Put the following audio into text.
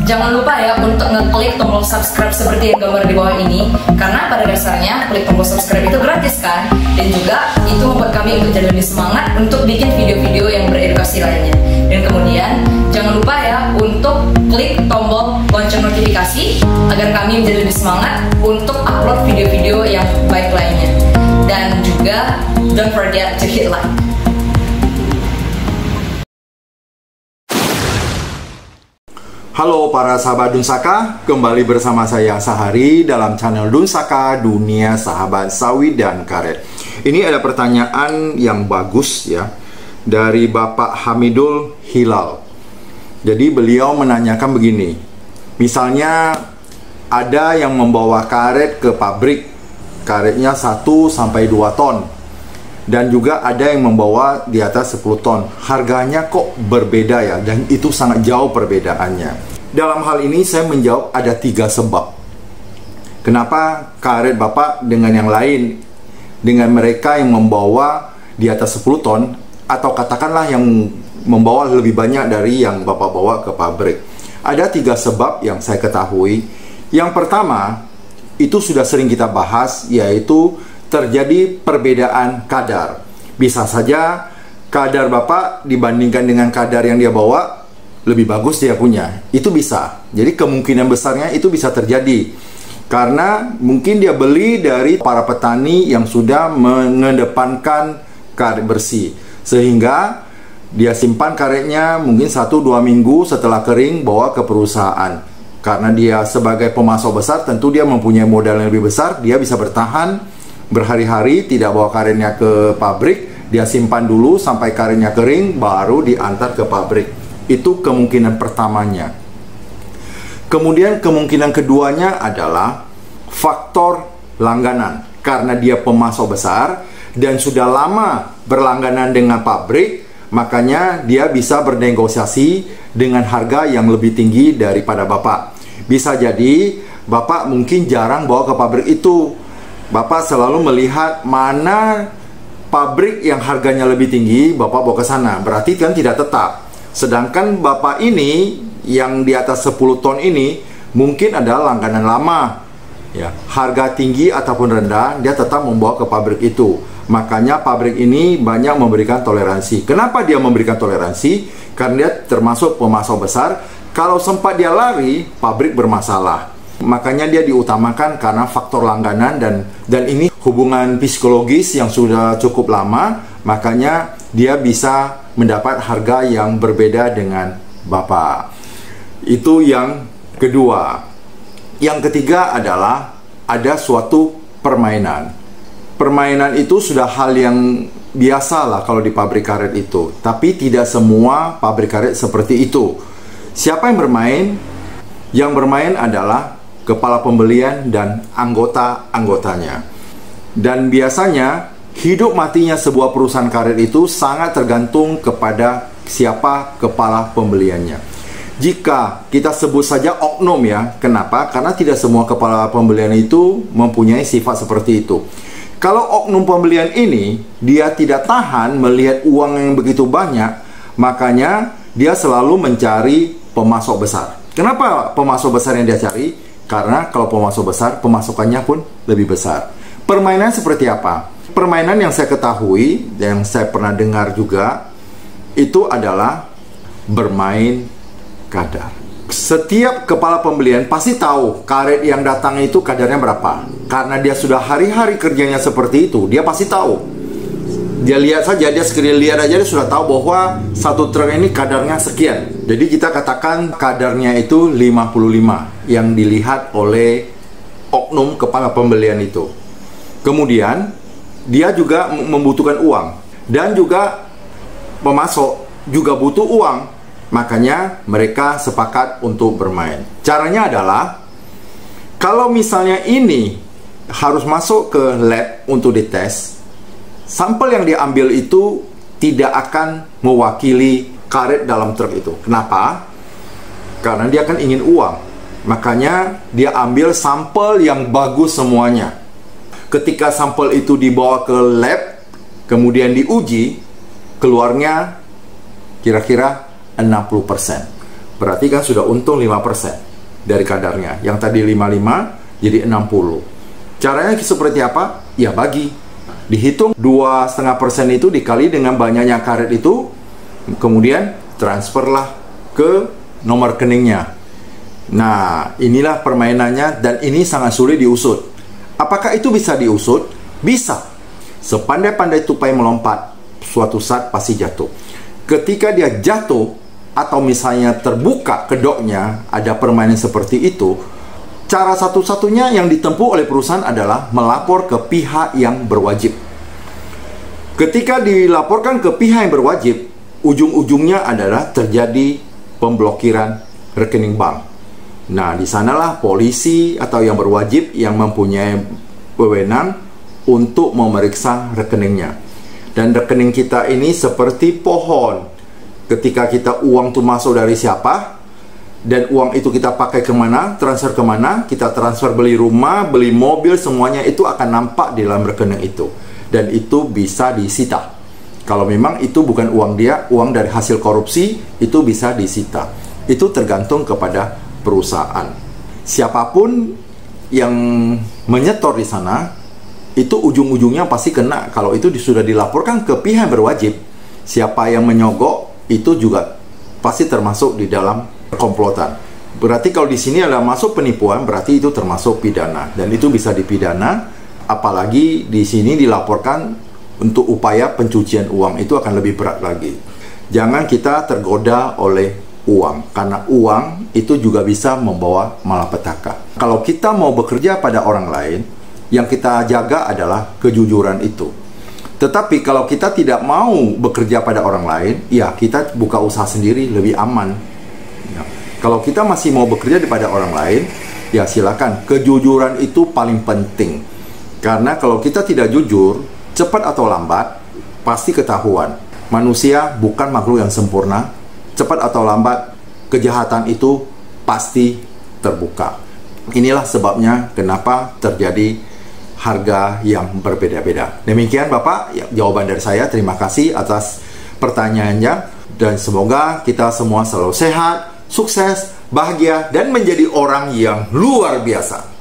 Jangan lupa ya untuk ngeklik tombol subscribe seperti yang gambar di bawah ini, karena pada dasarnya klik tombol subscribe itu gratis kan, dan juga itu membuat kami menjadi lebih semangat untuk bikin video-video yang beredukasi lainnya. Dan kemudian jangan lupa ya untuk klik tombol lonceng notifikasi agar kami menjadi lebih semangat untuk upload video-video yang baik lainnya. Dan juga don't forget to hit like. Halo para sahabat Dunsaka, kembali bersama saya Sahari dalam channel Dunsaka Dunia Sahabat Sawit dan Karet. Ini ada pertanyaan yang bagus ya, dari Bapak Hamidul Hilal. Jadi beliau menanyakan begini, misalnya ada yang membawa karet ke pabrik, karetnya 1-2 ton, dan juga ada yang membawa di atas 10 ton. Harganya kok berbeda ya, dan itu sangat jauh perbedaannya. Dalam hal ini saya menjawab ada 3 sebab. Kenapa karet Bapak dengan yang lain, dengan mereka yang membawa di atas 10 ton, atau katakanlah yang membawa lebih banyak dari yang Bapak bawa ke pabrik. Ada 3 sebab yang saya ketahui. Yang pertama, itu sudah sering kita bahas, yaitu terjadi perbedaan kadar. Bisa saja kadar Bapak dibandingkan dengan kadar yang dia bawa lebih bagus dia punya. Itu bisa. Jadi kemungkinan besarnya itu bisa terjadi. Karena mungkin dia beli dari para petani yang sudah mengedepankan karet bersih. Sehingga dia simpan karetnya mungkin 1-2 minggu setelah kering bawa ke perusahaan. Karena dia sebagai pemasok besar, tentu dia mempunyai modal yang lebih besar. Dia bisa bertahan berhari-hari tidak bawa karetnya ke pabrik, dia simpan dulu sampai karetnya kering baru diantar ke pabrik. Itu kemungkinan pertamanya. Kemudian kemungkinan keduanya adalah faktor langganan. Karena dia pemasok besar dan sudah lama berlangganan dengan pabrik, makanya dia bisa bernegosiasi dengan harga yang lebih tinggi daripada Bapak. Bisa jadi Bapak mungkin jarang bawa ke pabrik itu. Bapak selalu melihat mana pabrik yang harganya lebih tinggi, Bapak bawa ke sana. Berarti kan tidak tetap. Sedangkan Bapak ini yang di atas 10 ton ini mungkin adalah langganan lama. Ya, harga tinggi ataupun rendah, dia tetap membawa ke pabrik itu. Makanya pabrik ini banyak memberikan toleransi. Kenapa dia memberikan toleransi? Karena dia termasuk pemasok besar. Kalau sempat dia lari, pabrik bermasalah. Makanya dia diutamakan karena faktor langganan dan ini hubungan psikologis yang sudah cukup lama. Makanya dia bisa mendapat harga yang berbeda dengan Bapak. Itu yang kedua. Yang ketiga adalah ada suatu permainan. Permainan itu sudah hal yang biasa lah kalau di pabrik karet itu. Tapi tidak semua pabrik karet seperti itu. Siapa yang bermain? Yang bermain adalah kepala pembelian dan anggota-anggotanya. Dan biasanya hidup matinya sebuah perusahaan karet itu sangat tergantung kepada siapa kepala pembeliannya. Jika kita sebut saja oknum ya, kenapa? Karena tidak semua kepala pembelian itu mempunyai sifat seperti itu. Kalau oknum pembelian ini dia tidak tahan melihat uang yang begitu banyak, makanya dia selalu mencari pemasok besar. Kenapa pemasok besar yang dia cari? Karena kalau pemasok besar, pemasukannya pun lebih besar. Permainan seperti apa? Permainan yang saya ketahui, yang saya pernah dengar juga, itu adalah bermain kadar. Setiap kepala pembelian pasti tahu karet yang datang itu kadarnya berapa. Karena dia sudah hari-hari kerjanya seperti itu, dia pasti tahu. Dia lihat saja, dia sekali lihat aja dia sudah tahu bahwa satu truk ini kadarnya sekian. Jadi kita katakan kadarnya itu 55 yang dilihat oleh oknum kepala pembelian itu. Kemudian dia juga membutuhkan uang, dan juga pemasok juga butuh uang. Makanya mereka sepakat untuk bermain. Caranya adalah, kalau misalnya ini harus masuk ke lab untuk dites, sampel yang diambil itu tidak akan mewakili karet dalam truk itu. Kenapa? Karena dia kan ingin uang. Makanya dia ambil sampel yang bagus semuanya. Ketika sampel itu dibawa ke lab, kemudian diuji, keluarnya kira-kira 60%. berarti kan sudah untung 5% dari kadarnya. Yang tadi 55 jadi 60. Caranya seperti apa? Ya bagi. Dihitung 2,5% itu dikali dengan banyaknya karet itu, kemudian transferlah ke nomor rekeningnya. Nah, inilah permainannya dan ini sangat sulit diusut. Apakah itu bisa diusut? Bisa. Sepandai-pandai tupai melompat, suatu saat pasti jatuh. Ketika dia jatuh, atau misalnya terbuka kedoknya, ada permainan seperti itu, cara satu-satunya yang ditempuh oleh perusahaan adalah melapor ke pihak yang berwajib. Ketika dilaporkan ke pihak yang berwajib, ujung-ujungnya adalah terjadi pemblokiran rekening bank. Nah, di sanalah polisi atau yang berwajib yang mempunyai wewenang untuk memeriksa rekeningnya. Dan rekening kita ini seperti pohon. Ketika kita uang itu masuk dari siapa, dan uang itu kita pakai kemana, transfer kemana, kita transfer beli rumah, beli mobil, semuanya itu akan nampak di dalam rekening itu. Dan itu bisa disita. Kalau memang itu bukan uang dia, uang dari hasil korupsi, itu bisa disita. Itu tergantung kepada perusahaan. Siapapun yang menyetor di sana, itu ujung-ujungnya pasti kena. Kalau itu sudah dilaporkan ke pihak yang berwajib, siapa yang menyogok, itu juga pasti termasuk di dalam komplotan. Berarti kalau di sini ada masuk penipuan, berarti itu termasuk pidana dan itu bisa dipidana. Apalagi di sini dilaporkan untuk upaya pencucian uang, itu akan lebih berat lagi. Jangan kita tergoda oleh uang, karena uang itu juga bisa membawa malapetaka. Kalau kita mau bekerja pada orang lain, yang kita jaga adalah kejujuran itu. Tetapi kalau kita tidak mau bekerja pada orang lain, ya kita buka usaha sendiri, lebih aman. Ya. Kalau kita masih mau bekerja pada orang lain, ya silakan. Kejujuran itu paling penting. Karena kalau kita tidak jujur, cepat atau lambat, pasti ketahuan. Manusia bukan makhluk yang sempurna. Cepat atau lambat, kejahatan itu pasti terbuka. Inilah sebabnya kenapa terjadi harga yang berbeda-beda. Demikian Bapak, jawaban dari saya. Terima kasih atas pertanyaannya. Dan semoga kita semua selalu sehat, sukses, bahagia, dan menjadi orang yang luar biasa.